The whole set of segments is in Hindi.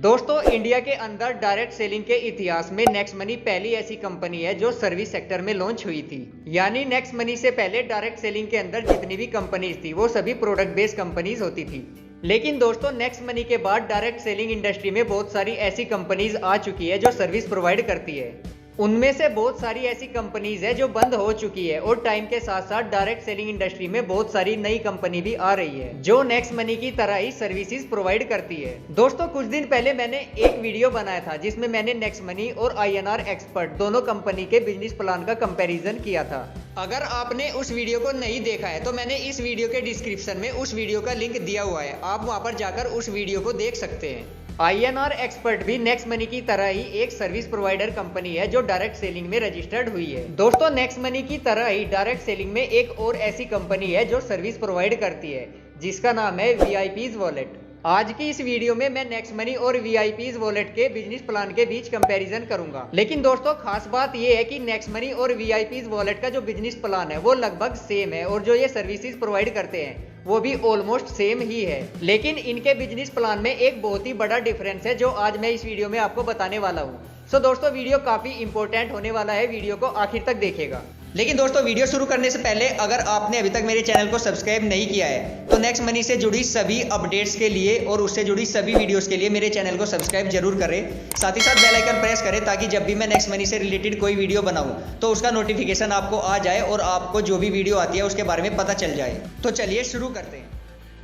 दोस्तों, इंडिया के अंदर डायरेक्ट सेलिंग के इतिहास में नेक्स्ट मनी पहली ऐसी कंपनी है जो सर्विस सेक्टर में लॉन्च हुई थी। यानी नेक्स्ट मनी से पहले डायरेक्ट सेलिंग के अंदर जितनी भी कंपनीज थी वो सभी प्रोडक्ट बेस्ड कंपनीज होती थी। लेकिन दोस्तों, नेक्स्ट मनी के बाद डायरेक्ट सेलिंग इंडस्ट्री में बहुत सारी ऐसी कंपनीज आ चुकी है जो सर्विस प्रोवाइड करती है। उनमें से बहुत सारी ऐसी कंपनीज है जो बंद हो चुकी है और टाइम के साथ साथ डायरेक्ट सेलिंग इंडस्ट्री में बहुत सारी नई कंपनी भी आ रही है जो नेक्स्ट मनी की तरह ही सर्विसेज प्रोवाइड करती है। दोस्तों, कुछ दिन पहले मैंने एक वीडियो बनाया था जिसमें मैंने नेक्स्ट मनी और INR एक्सपर्ट दोनों कंपनी के बिजनेस प्लान का कंपैरिजन किया था। अगर आपने उस वीडियो को नहीं देखा है तो मैंने इस वीडियो के डिस्क्रिप्शन में उस वीडियो का लिंक दिया हुआ है, आप वहां पर जाकर उस वीडियो को देख सकते हैं। INR एक्सपर्ट भी नेक्स्ट मनी की तरह ही एक सर्विस प्रोवाइडर कंपनी है जो डायरेक्ट सेलिंग में रजिस्टर्ड हुई है। दोस्तों, नेक्स्ट मनी की तरह ही डायरेक्ट सेलिंग में एक और ऐसी कंपनी है जो सर्विस प्रोवाइड करती है जिसका नाम है VIPs वॉलेट। आज की इस वीडियो में मैं नेक्स्ट मनी और VIPs वॉलेट के बिजनेस प्लान के बीच कंपैरिजन करूंगा। लेकिन दोस्तों, खास बात यह है कि नेक्स्ट मनी और VIPs वॉलेट का जो बिजनेस प्लान है वो लगभग सेम है और जो ये सर्विसेज प्रोवाइड करते हैं वो भी ऑलमोस्ट सेम ही है। लेकिन इनके बिजनेस प्लान में एक बहुत ही बड़ा डिफरेंस है जो आज मैं इस वीडियो में आपको बताने वाला हूँ। सो दोस्तों, वीडियो काफी इंपॉर्टेंट होने वाला है, वीडियो को आखिर तक देखिएगा। लेकिन दोस्तों, वीडियो शुरू करने से पहले अगर आपने अभी तक मेरे चैनल को सब्सक्राइब नहीं किया है तो नेक्स्ट मनी से जुड़ी सभी अपडेट्स के लिए और उससे जुड़ी सभी वीडियोस के लिए मेरे चैनल को सब्सक्राइब जरूर करें। साथ ही साथ बेल आइकन प्रेस करें ताकि जब भी मैं नेक्स्ट मनी से रिलेटेड कोई वीडियो बनाऊं तो उसका नोटिफिकेशन आपको आ जाए और आपको जो भी वीडियो आती है उसके बारे में पता चल जाए। तो चलिए शुरू करते हैं।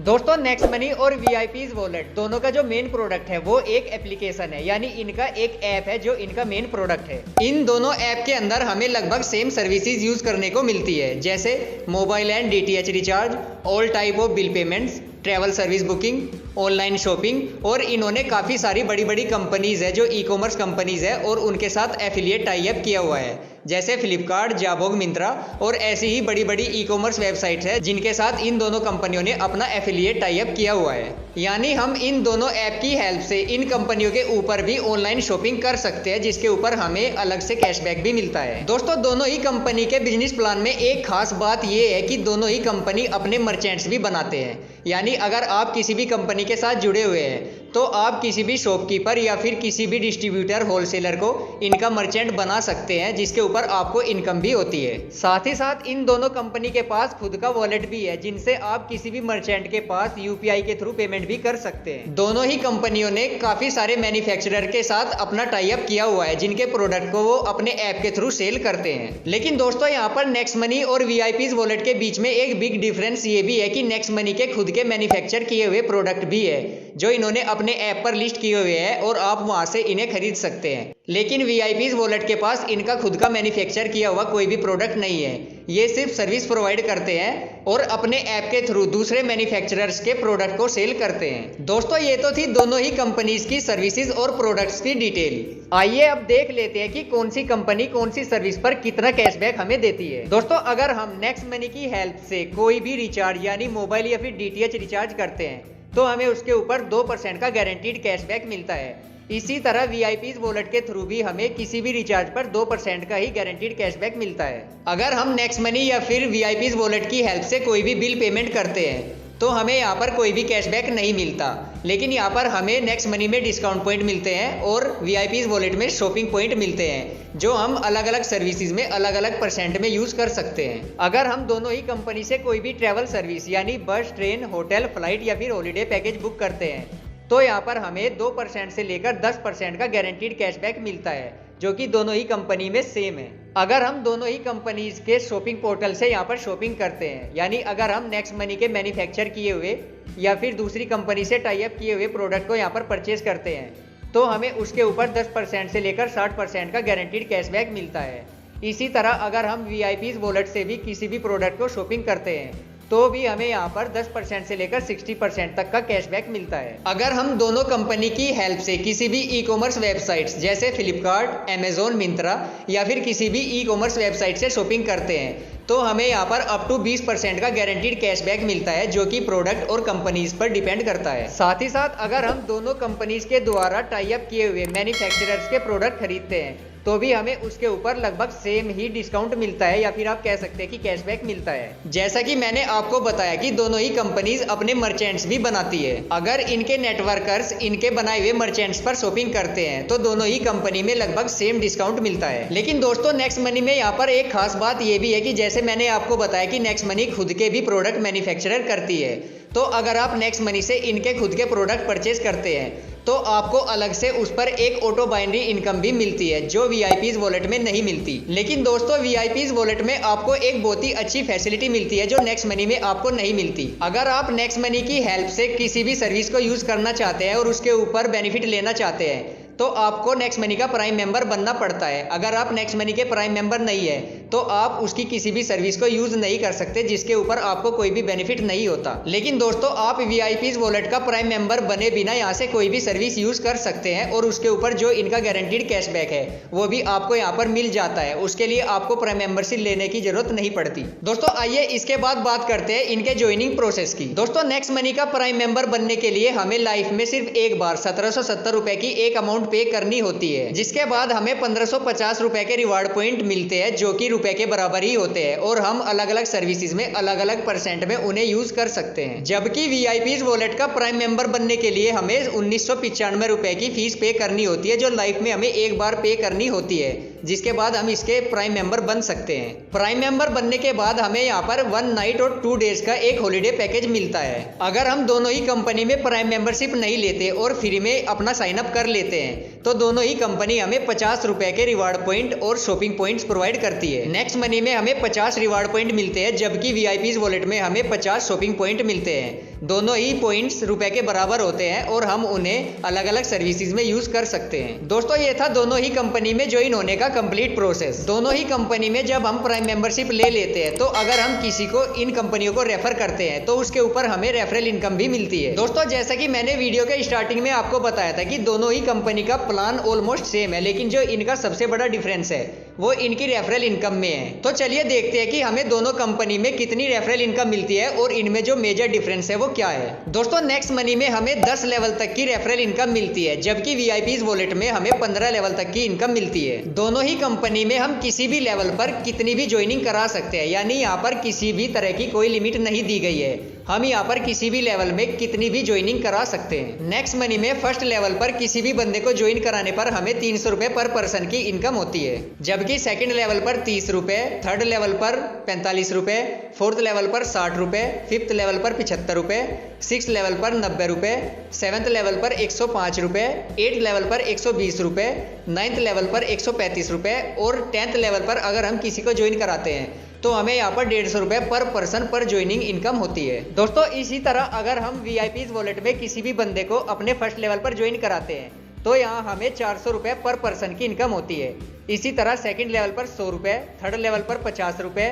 दोस्तों, नेक्स्ट मनी और VIPs वॉलेट दोनों का जो मेन प्रोडक्ट है वो एक एप्लीकेशन है, यानी इनका एक ऐप है जो इनका मेन प्रोडक्ट है। इन दोनों ऐप के अंदर हमें लगभग सेम सर्विसेज यूज करने को मिलती है, जैसे mobile and DTH recharge, all type of bill payments, travel service booking, online shopping. और इन्होंने काफ़ी सारी बड़ी बड़ी कंपनीज है जो ई-कॉमर्स कंपनीज है और उनके साथ एफिलिएट टाई अप किया हुआ है, जैसे फ्लिपकार्ट, जाबोग, मिंत्रा और ऐसी ही बड़ी बड़ी ई-कॉमर्स वेबसाइट्स है जिनके साथ इन दोनों कंपनियों ने अपना एफिलिएट टाई अप किया हुआ है। यानी हम इन दोनों ऐप की हेल्प से इन कंपनियों के ऊपर भी ऑनलाइन शॉपिंग कर सकते हैं जिसके ऊपर हमें अलग से कैशबैक भी मिलता है। दोस्तों, दोनों ही कंपनी के बिजनेस प्लान में एक खास बात यह है कि दोनों ही कंपनी अपने मर्चेंट्स भी बनाते हैं। यानी अगर आप किसी भी कंपनी के साथ जुड़े हुए हैं तो आप किसी भी शॉपकीपर या फिर किसी भी डिस्ट्रीब्यूटर, होलसेलर को इनका मर्चेंट बना सकते हैं जिसके ऊपर आपको इनकम भी होती है। साथ ही साथ इन दोनों कंपनी के पास खुद का वॉलेट भी है जिनसे आप किसी भी मर्चेंट के पास UPI के थ्रू पेमेंट भी कर सकते हैं। दोनों ही कंपनियों ने काफी सारे मैन्युफैक्चरर के साथ अपना टाई अप किया हुआ है जिनके प्रोडक्ट को वो अपने ऐप के थ्रू सेल करते हैं। लेकिन दोस्तों, यहाँ पर नेक्स्ट मनी और VIPs वॉलेट के बीच में एक बिग डिफरेंस ये भी है कि नेक्स्ट मनी के खुद के मैन्युफैक्चर किए हुए प्रोडक्ट भी है जो इन्होंने अपने ऐप पर लिस्ट किए हुए हैं और आप वहां से इन्हें खरीद सकते हैं। लेकिन VIPs वॉलेट के पास इनका खुद का मैन्युफैक्चर किया हुआ कोई भी प्रोडक्ट नहीं है, ये सिर्फ सर्विस प्रोवाइड करते हैं और अपने ऐप के थ्रू दूसरे मैन्युफैक्चरर्स के प्रोडक्ट को सेल करते हैं। दोस्तों, ये तो थी दोनों ही कंपनीज की सर्विसेज और प्रोडक्ट्स की डिटेल। आइए अब देख लेते हैं कि कौन सी कंपनी कौन सी सर्विस पर कितना कैशबैक हमें देती है। दोस्तों, अगर हम नेक्स्ट मनी की हेल्प से कोई भी रिचार्ज यानी मोबाइल या फिर DTH रिचार्ज करते हैं तो हमें उसके ऊपर 2% का गारंटीड कैशबैक मिलता है। इसी तरह VIPs वॉलेट के थ्रू भी हमें किसी भी रिचार्ज पर 2% का ही गारंटीड कैशबैक मिलता है। अगर हम नेक्स्ट मनी या फिर VIPs वॉलेट की हेल्प से कोई भी बिल पेमेंट करते हैं तो हमें यहाँ पर कोई भी कैशबैक नहीं मिलता, लेकिन यहाँ पर हमें नेक्स्ट मनी में डिस्काउंट पॉइंट मिलते हैं और VIPs वॉलेट में शॉपिंग पॉइंट मिलते हैं जो हम अलग अलग सर्विसेज में अलग अलग % में यूज कर सकते हैं। अगर हम दोनों ही कंपनी से कोई भी ट्रैवल सर्विस यानी बस, ट्रेन, होटल, फ्लाइट या फिर हॉलीडे पैकेज बुक करते हैं तो यहाँ पर हमें 2% से लेकर 10% का गारंटीड कैशबैक मिलता है जो कि दोनों ही कंपनी में सेम है। अगर हम दोनों ही कंपनीज के शॉपिंग पोर्टल से यहाँ पर शॉपिंग करते हैं, यानी अगर हम नेक्स्ट मनी के मैन्युफैक्चर किए हुए या फिर दूसरी कंपनी से टाई अप किए हुए प्रोडक्ट को यहाँ पर परचेज करते हैं तो हमें उसके ऊपर 10% से लेकर 60% का गारंटीड कैशबैक मिलता है। इसी तरह अगर हम VIPs वॉलेट से भी किसी भी प्रोडक्ट को शॉपिंग करते हैं तो भी हमें यहाँ पर 10% से लेकर 60% तक का कैशबैक मिलता है। अगर हम दोनों कंपनी की हेल्प से किसी भी ई-कॉमर्स वेबसाइट्स जैसे फ्लिपकार्ट, Amazon, मिंत्रा या फिर किसी भी ई-कॉमर्स वेबसाइट से शॉपिंग करते हैं तो हमें यहाँ पर अप टू 20% का गारंटीड कैशबैक मिलता है जो कि प्रोडक्ट और कंपनीज पर डिपेंड करता है। साथ ही साथ अगर हम दोनों कंपनीज के द्वारा टाई अप किए हुए मैन्युफैक्चरर्स के प्रोडक्ट खरीदते हैं तो भी हमें उसके ऊपर लगभग सेम ही डिस्काउंट मिलता है, या फिर आप कह सकते हैं कि कैशबैक मिलता है। जैसा कि मैंने आपको बताया कि दोनों ही कंपनीज अपने मर्चेंट्स भी बनाती है। अगर इनके नेटवर्कर्स इनके बनाए हुए मर्चेंट्स पर शॉपिंग करते हैं तो दोनों ही कंपनी में लगभग सेम डिस्काउंट मिलता है। लेकिन दोस्तों नेक्स्ट मनी में यहाँ पर एक खास बात यह भी है कि जैसे मैंने आपको बताया कि नेक्स्ट मनी खुद के भी प्रोडक्ट मैन्युफैक्चरर करती है, तो अगर आप नेक्स्ट मनी से इनके खुद के प्रोडक्ट परचेज करते हैं तो आपको अलग से उस पर एक ऑटो बाइनरी इनकम भी मिलती है जो वीआईपीज वॉलेट में नहीं मिलती। लेकिन दोस्तों वीआईपीज वॉलेट में आपको एक बहुत ही अच्छी फैसिलिटी मिलती है जो नेक्स्ट मनी में आपको नहीं मिलती। अगर आप नेक्स्ट मनी की हेल्प से किसी भी सर्विस को यूज करना चाहते हैं और उसके ऊपर बेनिफिट लेना चाहते हैं तो आपको नेक्स्ट मनी का प्राइम मेंबर बनना पड़ता है। अगर आप नेक्स्ट मनी के प्राइम मेंबर नहीं है तो आप उसकी किसी भी सर्विस को यूज नहीं कर सकते जिसके ऊपर आपको कोई भी बेनिफिट नहीं होता। लेकिन दोस्तों आप वीआईपीज वॉलेट का प्राइम मेंबर बने बिना यहाँ से कोई भी सर्विस यूज कर सकते हैं और उसके ऊपर जो इनका गारंटीड कैशबैक है वो भी आपको यहाँ पर मिल जाता है। उसके लिए आपको प्राइम मेंबरशिप लेने की जरूरत नहीं पड़ती। दोस्तों आइए इसके बाद बात करते हैं इनके ज्वाइनिंग प्रोसेस की। दोस्तों नेक्स्ट मनी का प्राइम मेंबर बनने के लिए हमें लाइफ में सिर्फ एक बार 1770 रुपए की एक अमाउंट पे करनी होती है, जिसके बाद हमें 1550 रुपए के रिवार्ड पॉइंट मिलते हैं जो कि रुपए के बराबर ही होते हैं और हम अलग अलग सर्विसेज में अलग अलग परसेंट में उन्हें यूज कर सकते हैं। जबकि वीआईपीज वॉलेट का प्राइम मेंबर बनने के लिए हमें 1995 रुपए की फीस पे करनी होती है जो लाइफ में हमें एक बार पे करनी होती है, जिसके बाद हम इसके प्राइम मेंबर बन सकते हैं। प्राइम मेंबर बनने के बाद हमें यहाँ पर 1 नाइट और 2 डेज का एक हॉलिडे पैकेज मिलता है। अगर हम दोनों ही कंपनी में प्राइम मेंबरशिप नहीं लेते और फ्री में अपना साइन अप कर लेते हैं तो दोनों ही कंपनी हमें 50 रुपए के रिवार्ड पॉइंट और शॉपिंग पॉइंट्स प्रोवाइड करती है। नेक्स्ट मनी में हमें 50 रिवार्ड पॉइंट मिलते हैं जबकि वीआईपीज वॉलेट में हमें 50 शॉपिंग पॉइंट मिलते हैं। दोनों ही पॉइंट्स रुपए के बराबर होते हैं और हम उन्हें अलग अलग सर्विसेज में यूज कर सकते हैं। दोस्तों ये था दोनों ही कंपनी में ज्वाइन होने का कंप्लीट प्रोसेस। दोनों ही कंपनी में जब हम प्राइम मेंबरशिप ले लेते हैं तो अगर हम किसी को इन कंपनियों को रेफर करते हैं तो उसके ऊपर हमें रेफरल इनकम भी मिलती है। दोस्तों जैसा कि मैंने वीडियो के स्टार्टिंग में आपको बताया था कि दोनों ही कंपनी का प्लान ऑलमोस्ट सेम है, लेकिन जो इनका सबसे बड़ा डिफरेंस है वो इनकी रेफरल इनकम में है। तो चलिए देखते हैं कि हमें दोनों कंपनी में कितनी रेफरल इनकम मिलती है और इनमें जो मेजर डिफरेंस है वो क्या है। दोस्तों नेक्स्ट मनी में हमें 10 लेवल तक की रेफरल इनकम मिलती है जबकि वीआईपीज वॉलेट में हमें 15 लेवल तक की इनकम मिलती है। दोनों ही कंपनी में हम किसी भी लेवल पर कितनी भी ज्वाइनिंग करा सकते हैं, यानी यहाँ पर किसी भी तरह की कोई लिमिट नहीं दी गई है। हम यहाँ पर किसी भी लेवल में कितनी भी ज्वाइनिंग करा सकते हैं। नेक्स्ट मनी में फर्स्ट लेवल पर किसी भी बंदे को ज्वाइन कराने पर हमें 300 रुपए पर पर्सन की इनकम होती है, जबकि सेकंड लेवल पर 30 रुपए, थर्ड लेवल पर 45 रुपए, फोर्थ लेवल पर 60 रुपए, फिफ्थ लेवल पर 75 रुपए, सिक्स लेवल पर 90 रुपए, सेवंथ लेवल पर 105 रुपए, 8th लेवल पर 120 रुपए, 9th लेवल पर 135 रुपए और 10th लेवल पर अगर हम किसी को ज्वाइन कराते हैं तो हमें यहाँ पर 150 रुपए पर पर्सन पर ज्वाइनिंग इनकम होती है। दोस्तों इसी तरह अगर हम वीआईपीज वॉलेट में किसी भी बंदे को अपने फर्स्ट लेवल पर ज्वाइन कराते हैं तो यहाँ हमें 400 रुपए पर पर्सन की इनकम होती है। इसी तरह सेकंड लेवल पर 100 रुपए, थर्ड लेवल पर 50 रुपए,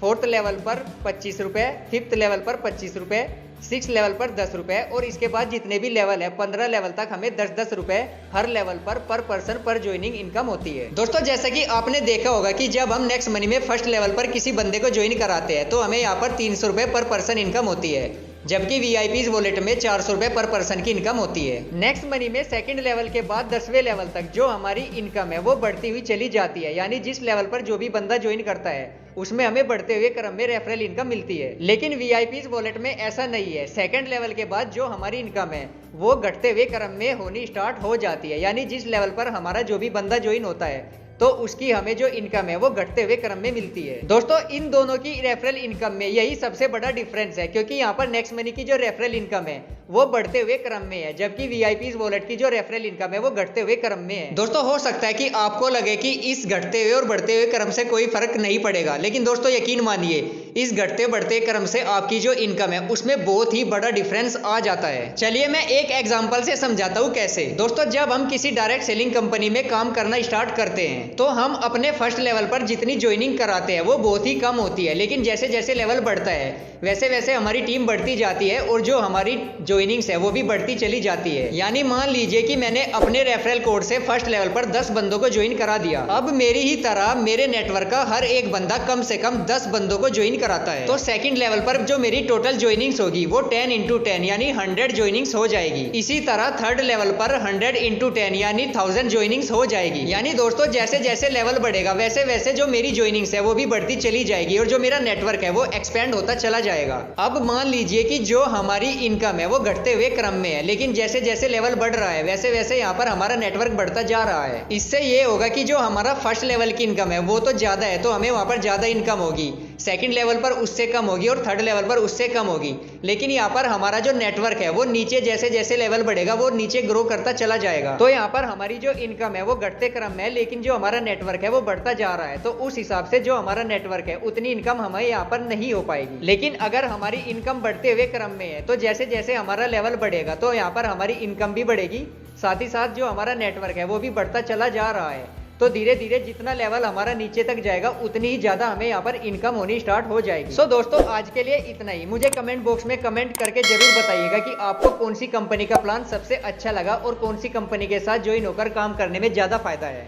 फोर्थ लेवल पर 25 रुपए, फिफ्थ लेवल पर 25 रुपए, सिक्स लेवल पर 10 रुपए और इसके बाद जितने भी लेवल है 15 लेवल तक हमें 10-10 रुपए हर लेवल पर पर्सन पर ज्वाइनिंग इनकम होती है। दोस्तों जैसा कि आपने देखा होगा कि जब हम नेक्स्ट मनी में फर्स्ट लेवल पर किसी बंदे को ज्वाइन कराते हैं तो हमें यहाँ पर 300 रुपए पर पर्सन इनकम होती है, जबकि वीआईपीज वॉलेट में 400 रुपए पर पर्सन की इनकम होती है। नेक्स्ट मनी में सेकंड लेवल के बाद 10वें लेवल तक जो हमारी इनकम है वो बढ़ती हुई चली जाती है, यानी जिस लेवल पर जो भी बंदा ज्वाइन करता है उसमें हमें बढ़ते हुए क्रम में रेफरल इनकम मिलती है। लेकिन वीआईपीज वॉलेट में ऐसा नहीं है। सेकंड लेवल के बाद जो हमारी इनकम है वो घटते हुए क्रम में होनी स्टार्ट हो जाती है, यानी जिस लेवल पर हमारा जो भी बंदा ज्वाइन होता है तो उसकी हमें जो इनकम है वो घटते हुए क्रम में मिलती है। दोस्तों इन दोनों की रेफरल इनकम में यही सबसे बड़ा डिफरेंस है, क्योंकि यहाँ पर नेक्स्ट मनी की जो रेफरल इनकम है वो बढ़ते हुए क्रम में है, जबकि वीआईपीज वॉलेट की जो रेफरल इनकम है वो घटते हुए क्रम में है। दोस्तों हो सकता है कि आपको लगे कि इस घटते हुए और बढ़ते हुए क्रम से कोई फर्क नहीं पड़ेगा, लेकिन दोस्तों यकीन मानिए इस घटते बढ़ते क्रम से आपकी जो इनकम है उसमें बहुत ही बड़ा डिफरेंस आ जाता है। चलिए मैं एक एग्जांपल से समझाता हूँ कैसे। दोस्तों जब हम किसी डायरेक्ट सेलिंग कंपनी में काम करना स्टार्ट करते हैं तो हम अपने फर्स्ट लेवल पर जितनी ज्वाइनिंग कराते हैं वो बहुत ही कम होती है, लेकिन जैसे जैसे लेवल बढ़ता है वैसे वैसे हमारी टीम बढ़ती जाती है और जो हमारी ज्वाइनिंग्स है वो भी बढ़ती चली जाती है। यानी मान लीजिए कि मैंने अपने रेफरल कोड से फर्स्ट लेवल पर 10 बंदों को ज्वाइन करा दिया। अब मेरी ही तरह मेरे नेटवर्क का हर एक बंदा कम से कम 10 बंदों को ज्वाइन कराता है। तो सेकंड लेवल पर जो मेरी टोटल ज्वाइनिंग्स होगी वो 10 into 10 यानी 100 ज्वाइनिंग्स हो जाएगी। इसी तरह थर्ड लेवल पर 100 into 10 यानी 1000 ज्वाइनिंग्स हो जाएगी। यानी दोस्तों जैसे जैसे लेवल बढ़ेगा वैसे वैसे जो मेरी ज्वाइनिंग्स है वो भी बढ़ती चली जाएगी और जो मेरा नेटवर्क है वो एक्सपेंड होता चला जाएगा। अब मान लीजिए कि जो हमारी इनकम है वो घटते हुए क्रम में है, लेकिन जैसे जैसे लेवल बढ़ रहा है वैसे वैसे यहाँ पर हमारा नेटवर्क बढ़ता जा रहा है। इससे ये होगा कि जो हमारा फर्स्ट लेवल की इनकम है वो तो ज्यादा है तो हमें वहां पर ज्यादा इनकम होगी, सेकंड लेवल पर उससे कम होगी और थर्ड लेवल पर उससे कम होगी। लेकिन यहाँ पर हमारा जो नेटवर्क है वो नीचे जैसे जैसे लेवल बढ़ेगा वो नीचे ग्रो करता चला जाएगा। तो यहाँ पर हमारी जो इनकम है वो घटते क्रम में है, लेकिन जो हमारा नेटवर्क है वो बढ़ता जा रहा है। तो उस हिसाब से जो हमारा नेटवर्क है उतनी इनकम हमें यहाँ पर नहीं हो पाएगी। लेकिन अगर हमारी इनकम बढ़ते हुए क्रम में है तो जैसे जैसे हमारा लेवल बढ़ेगा तो यहाँ पर हमारी इनकम भी बढ़ेगी, साथ ही साथ जो हमारा नेटवर्क है वो भी बढ़ता चला जा रहा है। तो धीरे धीरे जितना लेवल हमारा नीचे तक जाएगा उतनी ही ज्यादा हमें यहाँ पर इनकम होनी स्टार्ट हो जाएगी। सो दोस्तों आज के लिए इतना ही। मुझे कमेंट बॉक्स में कमेंट करके जरूर बताइएगा कि आपको कौन सी कंपनी का प्लान सबसे अच्छा लगा और कौन सी कंपनी के साथ ज्वाइन होकर काम करने में ज्यादा फायदा है।